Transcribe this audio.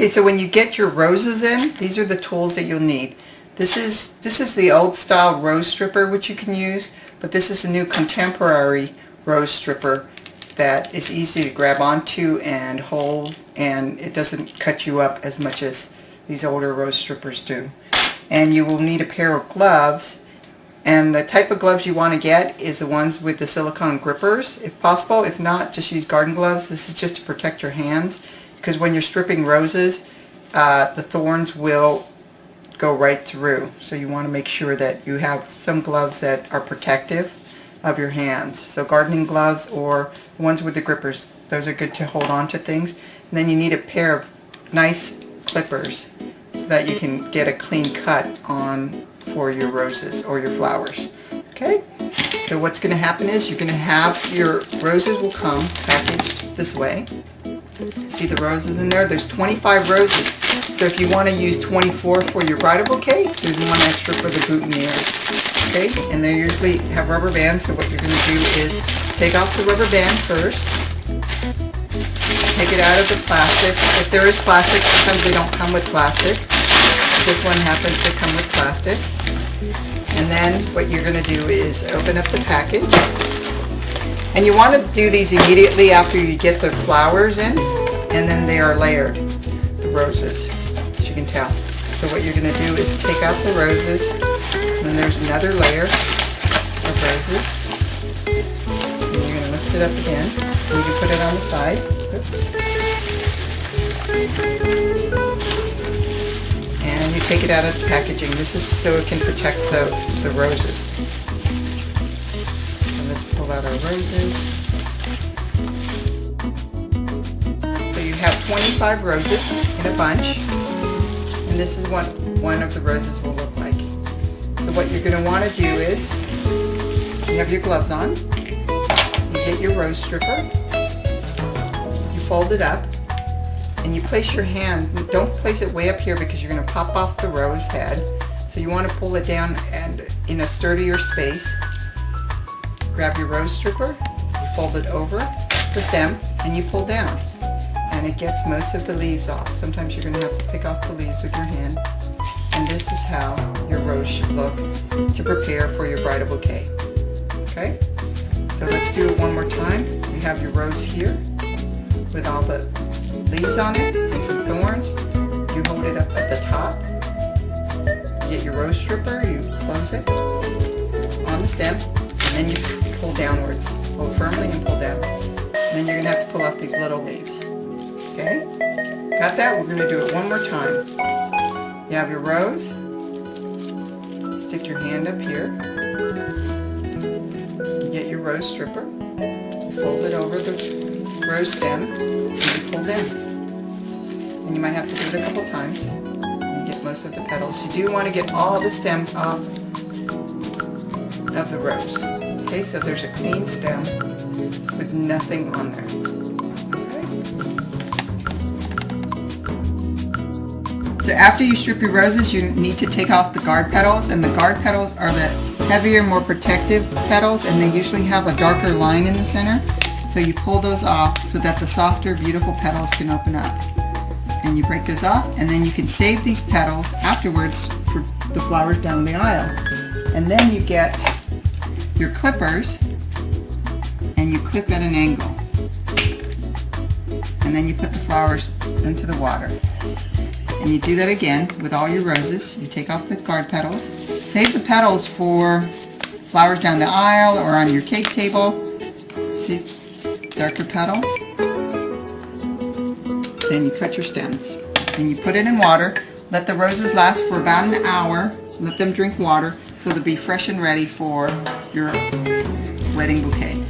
Okay, so when you get your roses in, these are the tools that you'll need. This is the old style rose stripper which you can use, but this is a new contemporary rose stripper that is easy to grab onto and hold, and it doesn't cut you up as much as these older rose strippers do. And you will need a pair of gloves, and the type of gloves you want to get is the ones with the silicone grippers if possible. If not, just use garden gloves. This is just to protect your hands, because when you're stripping roses, the thorns will go right through. So you want to make sure that you have some gloves that are protective of your hands. So gardening gloves or ones with the grippers, those are good to hold on to things. And then you need a pair of nice clippers so that you can get a clean cut on for your roses or your flowers. Okay? So what's going to happen is you're going to have your roses will come packaged this way. See the roses in there? There's 25 roses. So if you want to use 24 for your bridal bouquet, there's one extra for the boutonniere. Okay? And they usually have rubber bands, so what you're going to do is take off the rubber band first. Take it out of the plastic. If there is plastic, sometimes they don't come with plastic. This one happens to come with plastic. And then what you're going to do is open up the package. And you want to do these immediately after you get the flowers in, and then they are layered, the roses, as you can tell. So what you're going to do is take out the roses, and then there's another layer of roses. And you're going to lift it up again. And you can put it on the side. Oops. And you take it out of the packaging. This is so it can protect the roses. Pull out our roses. So you have 25 roses in a bunch, and this is what one of the roses will look like. So what you're going to want to do is, you have your gloves on, you get your rose stripper, you fold it up, and you place your hand, don't place it way up here because you're going to pop off the rose head, so you want to pull it down and in a sturdier space. Grab your rose stripper, you fold it over the stem, and you pull down. And it gets most of the leaves off. Sometimes you're going to have to pick off the leaves with your hand. And this is how your rose should look to prepare for your bridal bouquet. Okay? So let's do it one more time. You have your rose here with all the leaves on it and some thorns. You hold it up at the top. You get your rose stripper, you close it on the stem, and then you pull downwards. Hold firmly and pull down. And then you're going to have to pull off these little leaves. Okay? Got that? We're going to do it one more time. You have your rose. Stick your hand up here. You get your rose stripper. You fold it over the rose stem and you pull down. And you might have to do it a couple times. And you get most of the petals. You do want to get all the stems off of the rose. Okay, so there's a clean stem with nothing on there. Okay. So after you strip your roses, you need to take off the guard petals, and the guard petals are the heavier, more protective petals, and they usually have a darker line in the center. So you pull those off so that the softer, beautiful petals can open up. And you break those off, and then you can save these petals afterwards for the flowers down the aisle. And then you get your clippers, and you clip at an angle, and then you put the flowers into the water, and you do that again with all your roses. You take off the guard petals, save the petals for flowers down the aisle or on your cake table. See, darker petals. Then you cut your stems, and you put it in water. Let the roses last for about an hour. Let them drink water so they'll be fresh and ready for your wedding bouquet.